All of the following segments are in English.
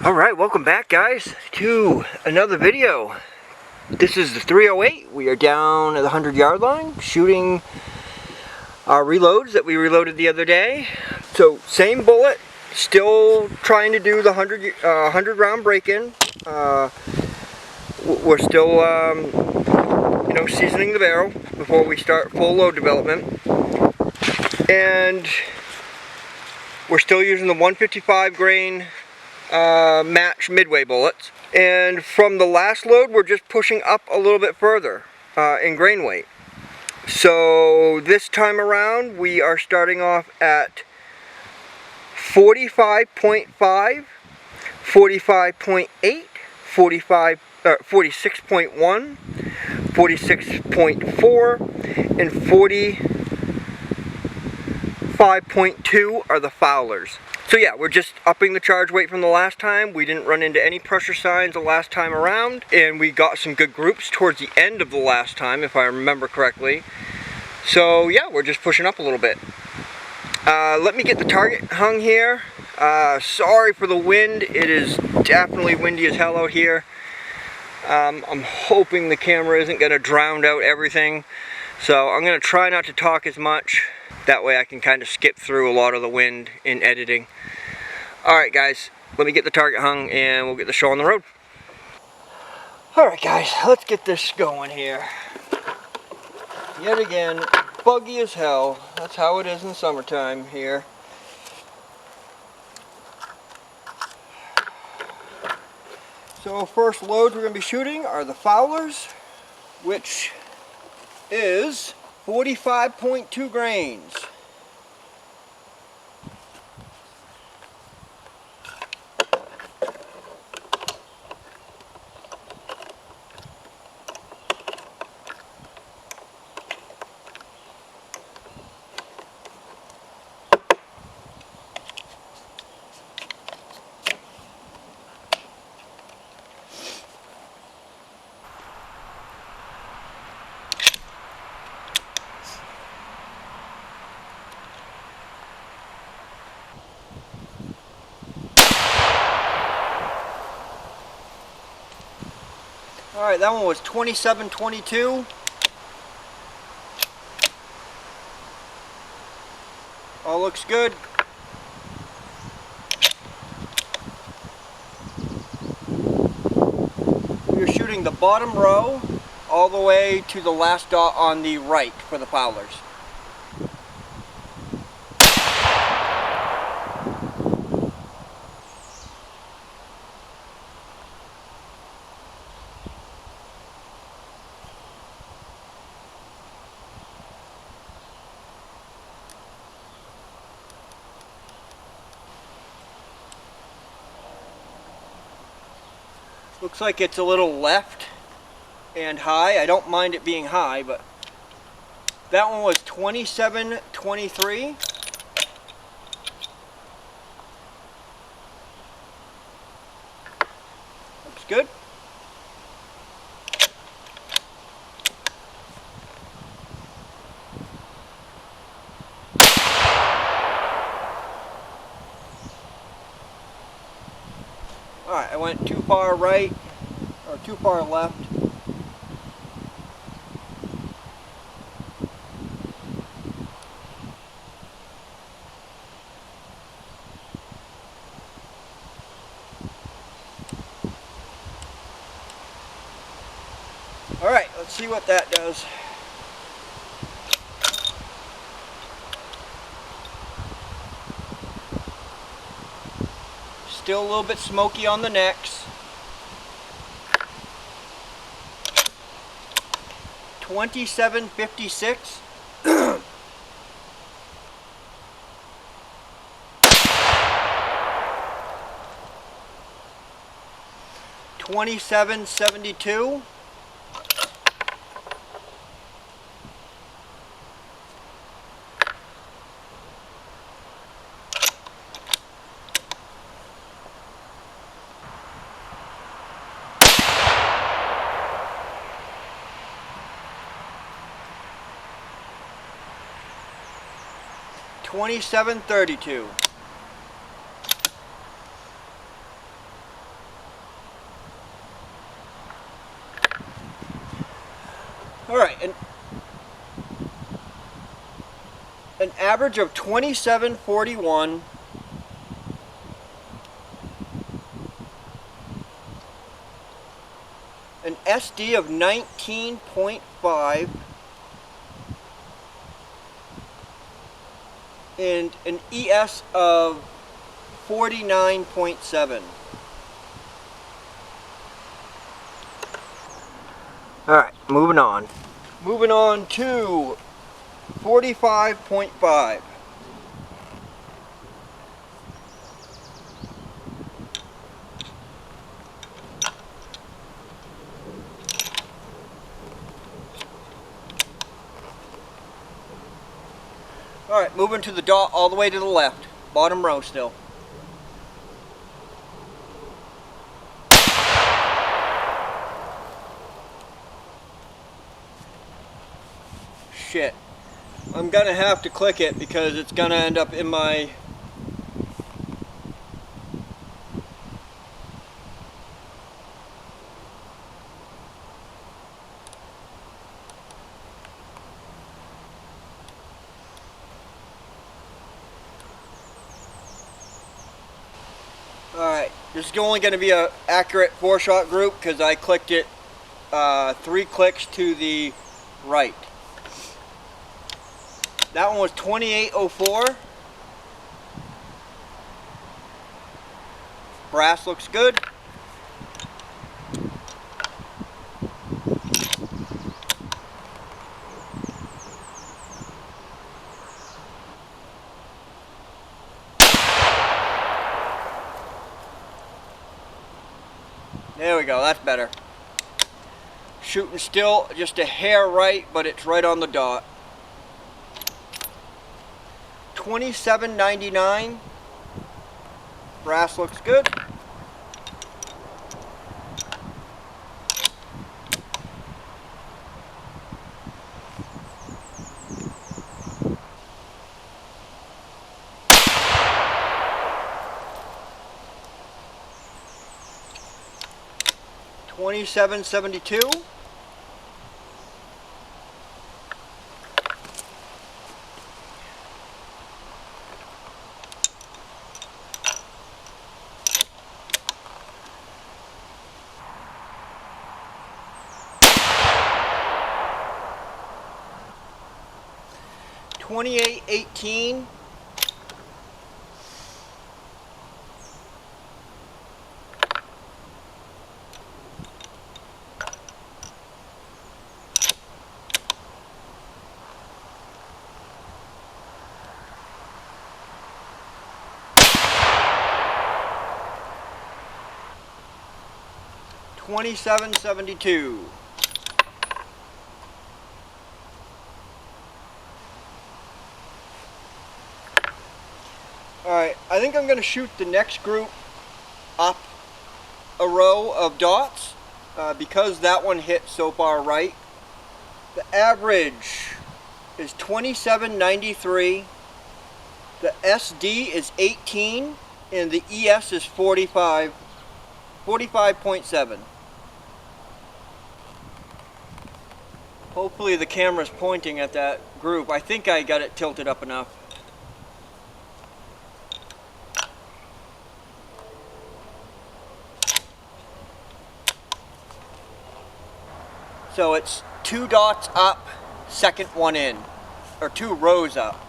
Alright, welcome back guys to another video. This is the 308. We are down at the 100-yard line shooting our reloads that we reloaded the other day. So same bullet, still trying to do the 100 round break-in. We're still seasoning the barrel before we start full load development. And we're still using the 155 grain match midway bullets, and from the last load we're just pushing up a little bit further in grain weight. So this time around we are starting off at 45.5, 45.8, 46.1, 46.4, and 45.2 are the foulers. So yeah, we're just upping the charge weight from the last time. We didn't run into any pressure signs the last time around, and we got some good groups towards the end of the last time, if I remember correctly. So yeah, we're just pushing up a little bit. Let me get the target hung here. Sorry for the wind. It is definitely windy as hell out here. I'm hoping the camera isn't going to drown out everything. So I'm going to try not to talk as much. That way I can kind of skip through a lot of the wind in editing. Alright guys, let me get the target hung and we'll get the show on the road. Alright guys, let's get this going here. Yet again, buggy as hell. That's how it is in the summertime here. So first loads we're going to be shooting are the foulers, which is 45.2 grains. Alright, that one was 27.22. All looks good. We're shooting the bottom row all the way to the last dot on the right for the foulers. Looks like it's a little left and high. I don't mind it being high, but that one was 27.23. Looks good. Alright, I went too far right, or too far left. Alright, let's see what that does. Still a little bit smoky on the necks. 27.56. 27.72. 27.32. Alright, an average of 2741. An SD of 19.5. And an ES of 49.7. Alright, moving on. Moving on to 45.5. Alright, moving to the dot all the way to the left. Bottom row still. Shit. I'm gonna have to click it because it's gonna end up in my... Alright, this is only going to be an accurate 4-shot group because I clicked it 3 clicks to the right. That one was 2804. Brass looks good. There we go, that's better. Shooting still just a hair right, but it's right on the dot. 2799. Brass looks good. $27.72. $28.18. $27.72. Alright, I think I'm going to shoot the next group up a row of dots because that one hit so far right. The average is 27.93, the SD is 18, and the ES is 45.7. Hopefully the camera's pointing at that group. I think I got it tilted up enough. So it's 2 dots up, second one in, or 2 rows up.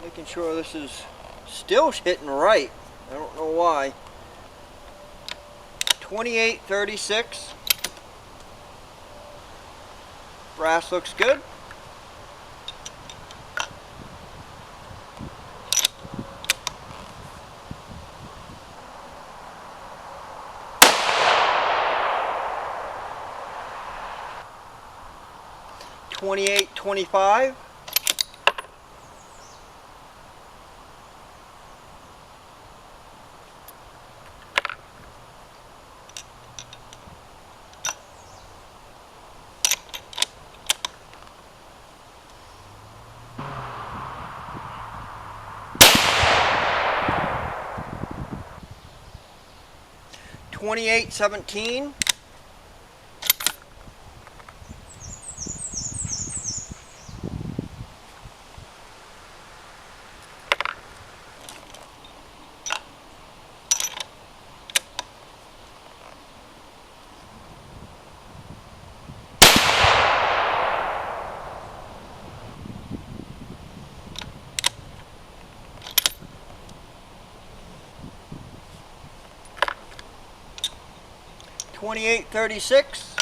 Making sure this is still hitting right. I don't know why. 28.36. Brass looks good. $28.25. 2817. $28.36.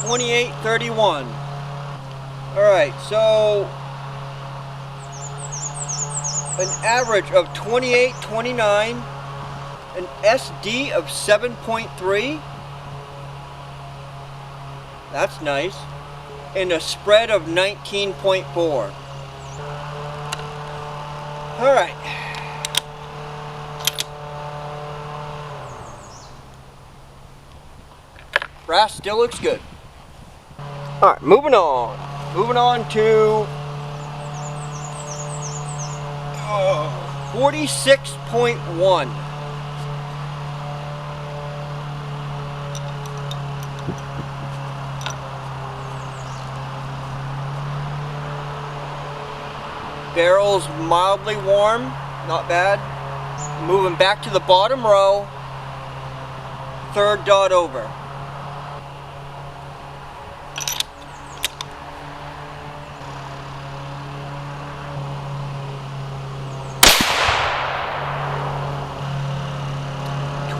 $28.31. Alright, so an average of 28.29, an SD of 7.3, that's nice, and a spread of 19.4. Alright. Brass still looks good. Alright, moving on. Moving on to 46.1. Barrel's mildly warm, not bad. Moving back to the bottom row, third dot over.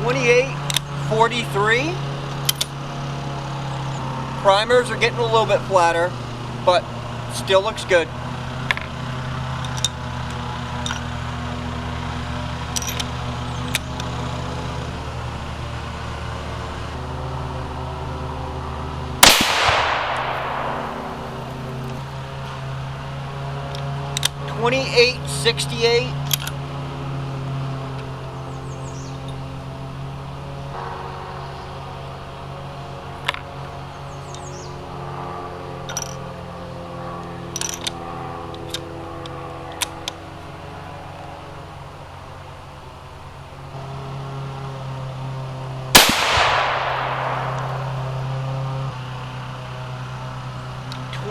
$28.43. Primers are getting a little bit flatter, but still looks good. $28.68.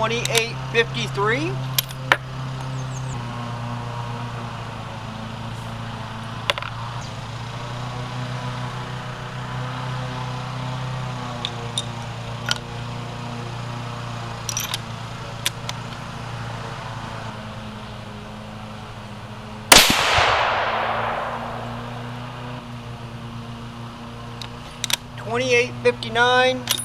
$28.53. $28.59.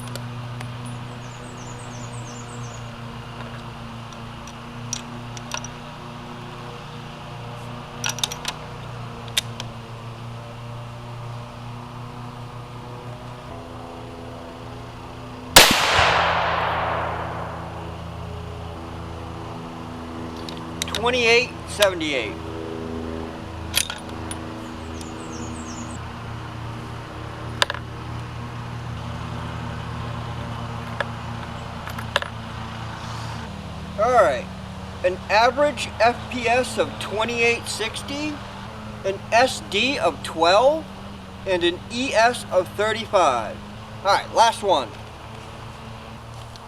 $28.78. Alright, an average FPS of 2860, an SD of 12, and an ES of 35. Alright, last one.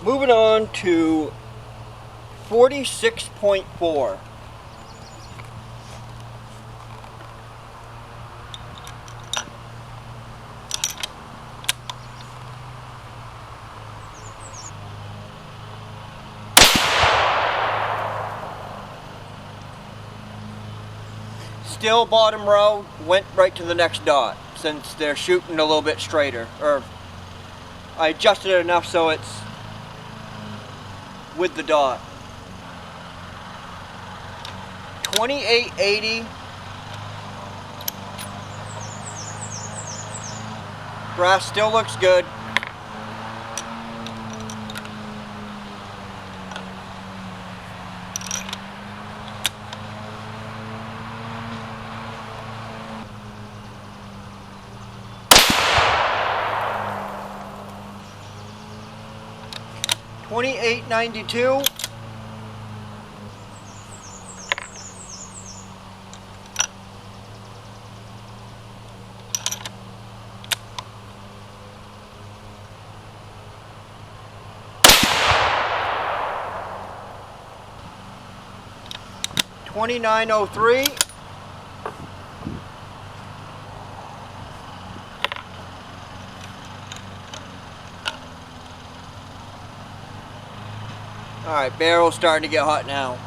Moving on to 46.4. Still bottom row, went right to the next dot since they're shooting a little bit straighter, or I adjusted it enough so it's with the dot. 2880. Brass still looks good. 2892. $29.03. Alright, barrel's starting to get hot now.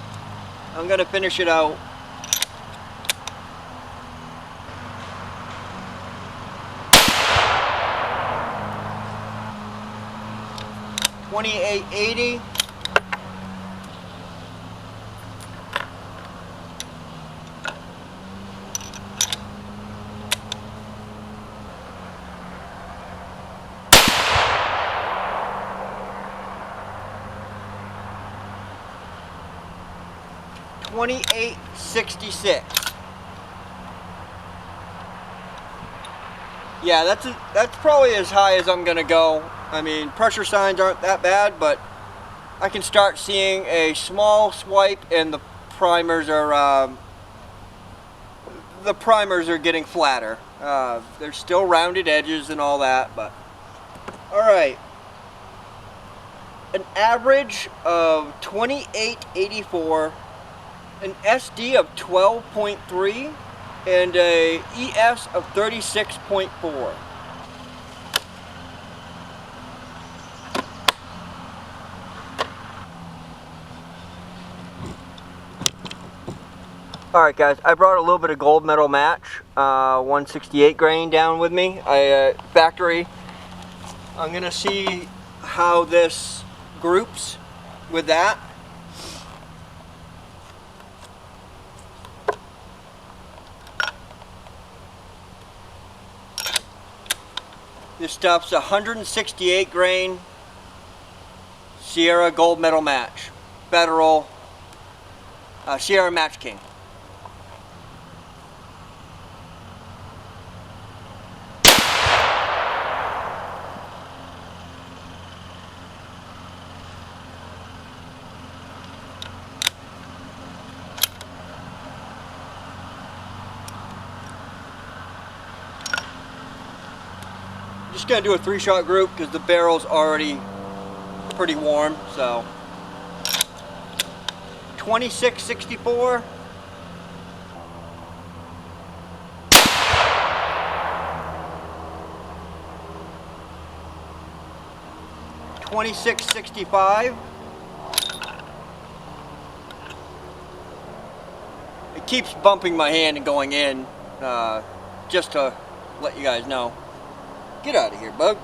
I'm gonna finish it out. $28.80. $28.66. Yeah, that's probably as high as I'm gonna go. I mean, pressure signs aren't that bad, but I can start seeing a small swipe, and the primers are getting flatter. There's still rounded edges and all that, but all right. An average of 28.84, an SD of 12.3, and a ES of 36.4. Alright guys, I brought a little bit of gold metal match, 168 grain down with me, factory. I'm going to see how this groups with that. This stuff's 168 grain Sierra gold metal match, Federal Sierra Match King. Just gonna do a 3-shot group because the barrel's already pretty warm. So 26.64, 26.65. It keeps bumping my hand and going in, just to let you guys know. Get out of here, bug.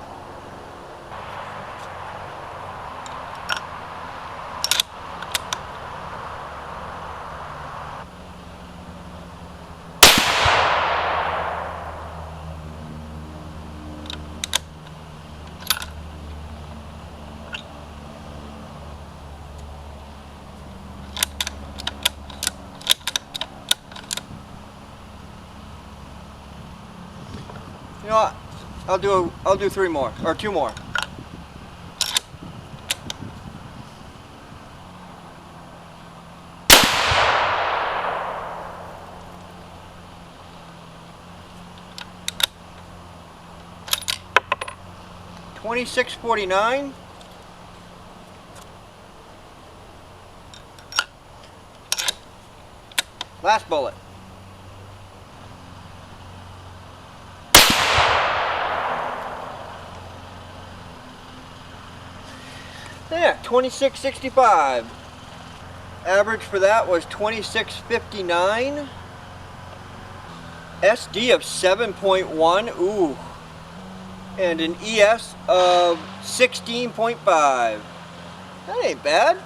You know what? I'll do 3 more, or 2 more. $26.49. Last bullet. Yeah, $26.65. Average for that was $26.59. SD of 7.1. Ooh. And an ES of 16.5. That ain't bad.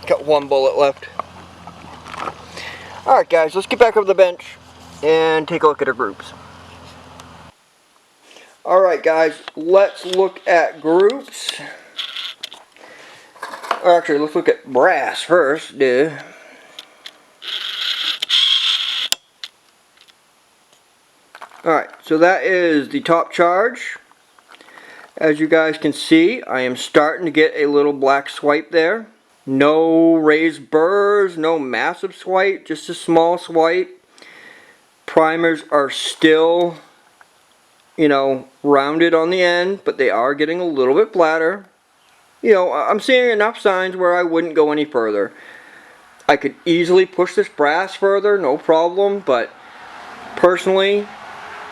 Got 1 bullet left. Alright guys, let's get back up the bench and take a look at our groups. Alright guys, let's look at groups. Or actually, let's look at brass first, dude. Alright, so that is the top charge. As you guys can see, I am starting to get a little black swipe there. No raised burrs, no massive swipe, just a small swipe. Primers are still, you know, rounded on the end, but they are getting a little bit flatter. You know, I'm seeing enough signs where I wouldn't go any further. I could easily push this brass further, no problem, but personally,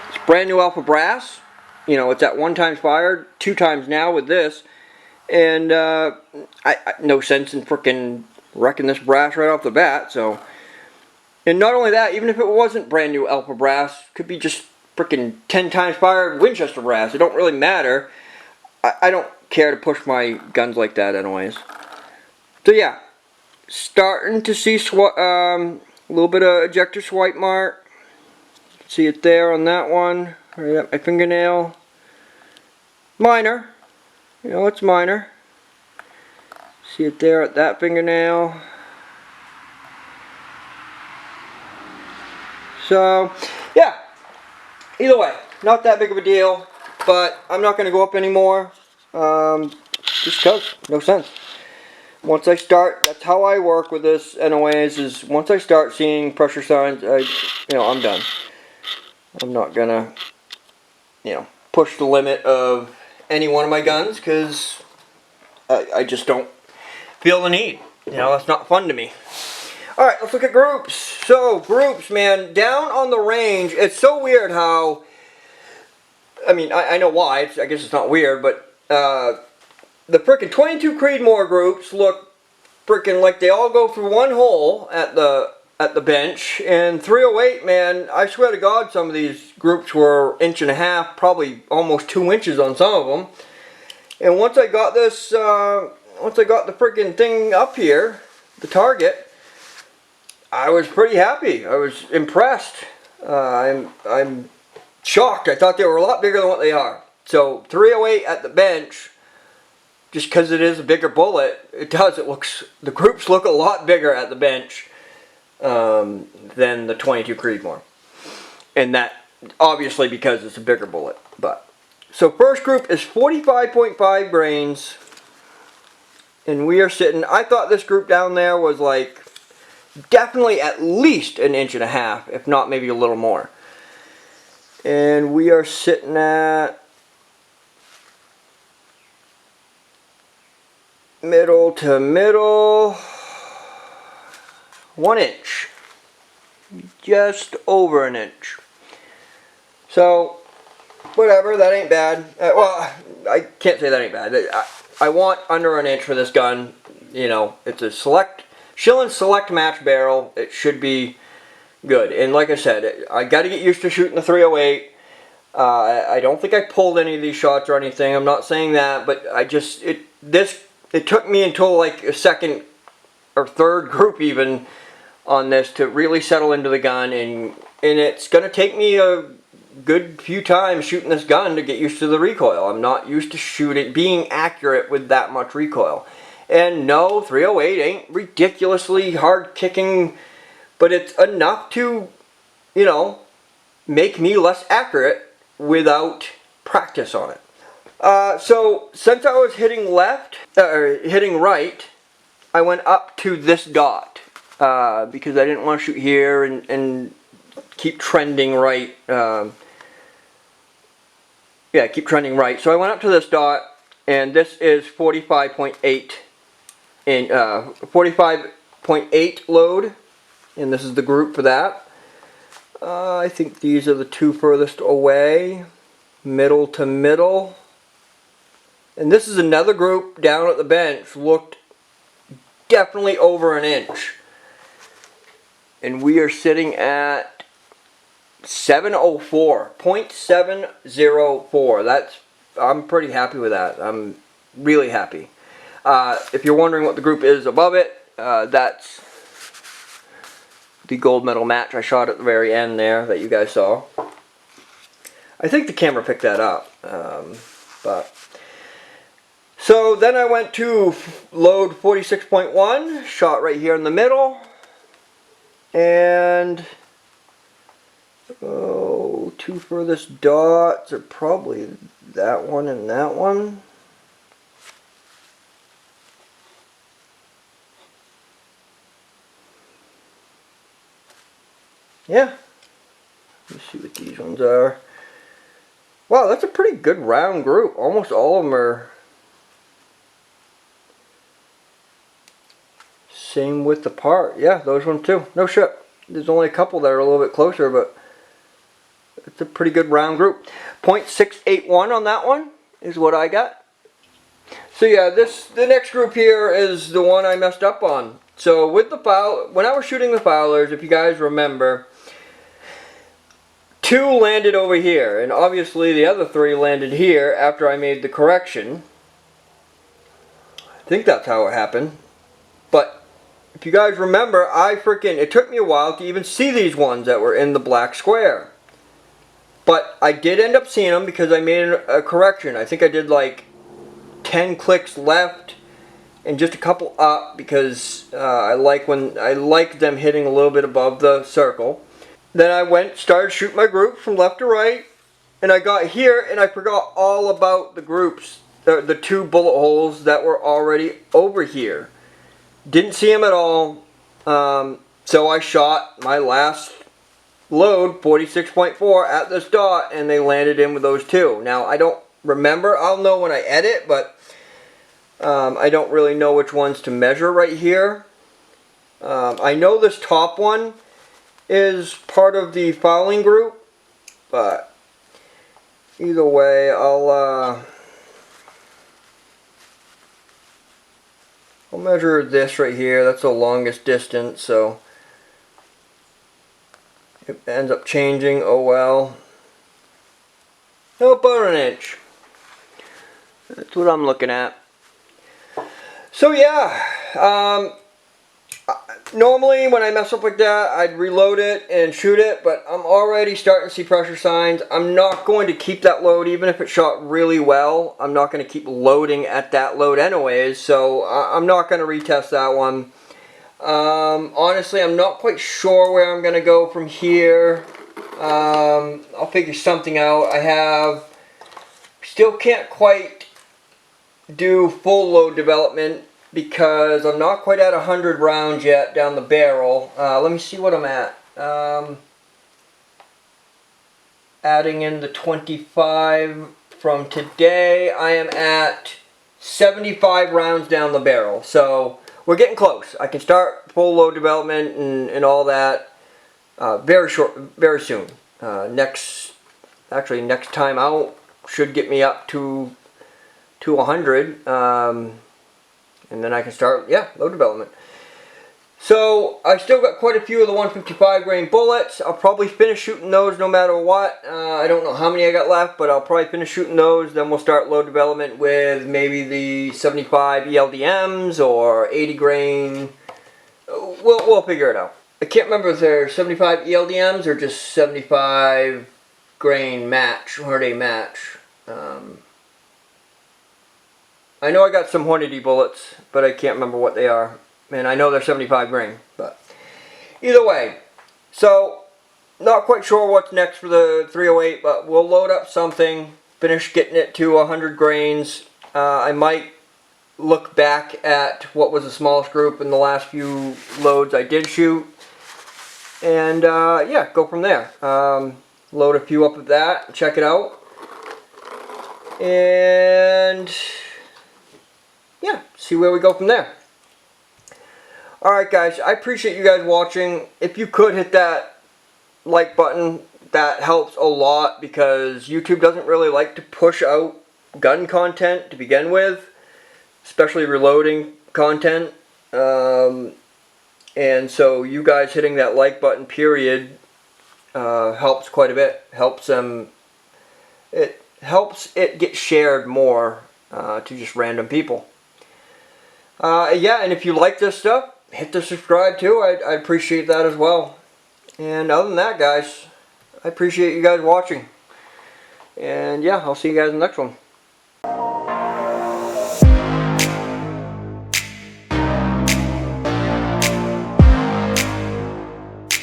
it's brand new alpha brass. You know, it's at 1 times fired, 2 times now with this, and I no sense in frickin' wrecking this brass right off the bat. So, and not only that, even if it wasn't brand new alpha brass, could be just frickin' 10 times fired Winchester brass. It don't really matter. I don't care to push my guns like that anyways. So yeah, starting to see a little bit of ejector swipe mark. See it there on that one, right at my fingernail. Minor, you know, it's minor. See it there at that fingernail. So, yeah, either way, not that big of a deal, but I'm not going to go up anymore, just because, no sense. Once I start, that's how I work with this anyways, is once I start seeing pressure signs, I'm done. I'm not going to, you know, push the limit of any one of my guns, because I just don't feel the need. You know, that's not fun to me. Alright, let's look at groups. So, groups, man, down on the range, it's so weird how, I mean, I know why, I guess it's not weird, but the frickin' 22 Creedmoor groups look frickin' like they all go through one hole at the bench, and 308, man, I swear to God, some of these groups were 1.5 inches, probably almost 2 inches on some of them. And once I got this, once I got the freaking thing up here, the target, I was pretty happy. I was impressed. I'm shocked. I thought they were a lot bigger than what they are. So 308 at the bench, just because it is a bigger bullet, the groups look a lot bigger at the bench than the 22 Creedmoor. And that, obviously, because it's a bigger bullet. But so first group is 45.5 grains. And we are sitting, I thought this group down there was like, definitely at least 1.5 inches, if not maybe a little more. And we are sitting at middle to middle, 1 inch. Just over 1 inch. So, whatever, that ain't bad. Well, I can't say that ain't bad. I want under 1 inch for this gun. You know, it's a shilen select match barrel. It should be good. And like I said, I got to get used to shooting the 308. I don't think I pulled any of these shots or anything. I'm not saying that, but it took me until like a second or third group even on this to really settle into the gun, and it's going to take me a good few times shooting this gun to get used to the recoil. I'm not used to being accurate with that much recoil. And no, 308 ain't ridiculously hard kicking, but it's enough to, you know, make me less accurate without practice on it. So since I was hitting right, I went up to this dot because I didn't want to shoot here and keep trending right. Yeah, keep trending right. So I went up to this dot, and this is 45.8 in 45.8 load, and this is the group for that. I think these are the two furthest away, middle to middle. And this is another group down at the bench, looked definitely over 1 inch. And we are sitting at 704, 0.704. I'm pretty happy with that. I'm really happy. If you're wondering what the group is above it, that's the gold medal match I shot at the very end there that you guys saw. I think the camera picked that up. So then I went to load 46.1, shot right here in the middle, and 2 two furthest dots are probably that one and that one. Yeah. Let's see what these ones are. Wow, that's a pretty good round group. Almost all of them are same width apart. Yeah, those ones too. No shit. There's only a couple that are a little bit closer, but it's a pretty good round group. 0.681 on that one is what I got. So yeah, the next group here is the one I messed up on. So with the foul, when I was shooting the fowlers, if you guys remember, 2 landed over here, and obviously the other 3 landed here after I made the correction. I think that's how it happened. But if you guys remember, it took me a while to even see these ones that were in the black square. But I did end up seeing them because I made a correction. I think I did like 10 clicks left and just a couple up because I like them hitting a little bit above the circle. Then I started shooting my group from left to right, and I got here and I forgot all about the groups, the 2 bullet holes that were already over here. Didn't see them at all, so I shot my last load, 46.4, at this dot, and they landed in with those 2. Now, I don't remember, I'll know when I edit, but I don't really know which ones to measure right here. I know this top one is part of the fouling group, but either way, I'll measure this right here. That's the longest distance, so it ends up changing. Oh well. No, about an inch. That's what I'm looking at. So yeah, normally when I mess up like that, I'd reload it and shoot it, but I'm already starting to see pressure signs. I'm not going to keep that load, even if it shot really well. I'm not going to keep loading at that load anyways, so I'm not going to retest that one. Honestly, I'm not quite sure where I'm going to go from here. I'll figure something out. Still can't quite do full load development because I'm not quite at 100 rounds yet down the barrel. Let me see what I'm at. Adding in the 25 from today, I am at 75 rounds down the barrel. So we're getting close. I can start full load development and all that very soon. Next time out should get me up to 100. And then I can start, load development. So I still got quite a few of the 155 grain bullets. I'll probably finish shooting those no matter what. I don't know how many I got left, but I'll probably finish shooting those. Then we'll start load development with maybe the 75 ELDMs or 80 grain. We'll figure it out. I can't remember if they're 75 ELDMs or just 75 grain match, Hornady match. I know I got some Hornady bullets, but I can't remember what they are. And I know they're 75 grain, but either way. So, not quite sure what's next for the 308, but we'll load up something, finish getting it to 100 grains. I might look back at what was the smallest group in the last few loads I did shoot. And, yeah, go from there. Load a few up of that, check it out. And yeah, see where we go from there. Alright guys, I appreciate you guys watching. If you could hit that like button, that helps a lot because YouTube doesn't really like to push out gun content to begin with, especially reloading content. And so you guys hitting that like button period helps quite a bit. It helps it get shared more to just random people. Yeah, and if you like this stuff, hit the subscribe too. I appreciate that as well. And other than that, guys, I appreciate you guys watching. And yeah, I'll see you guys in the next one.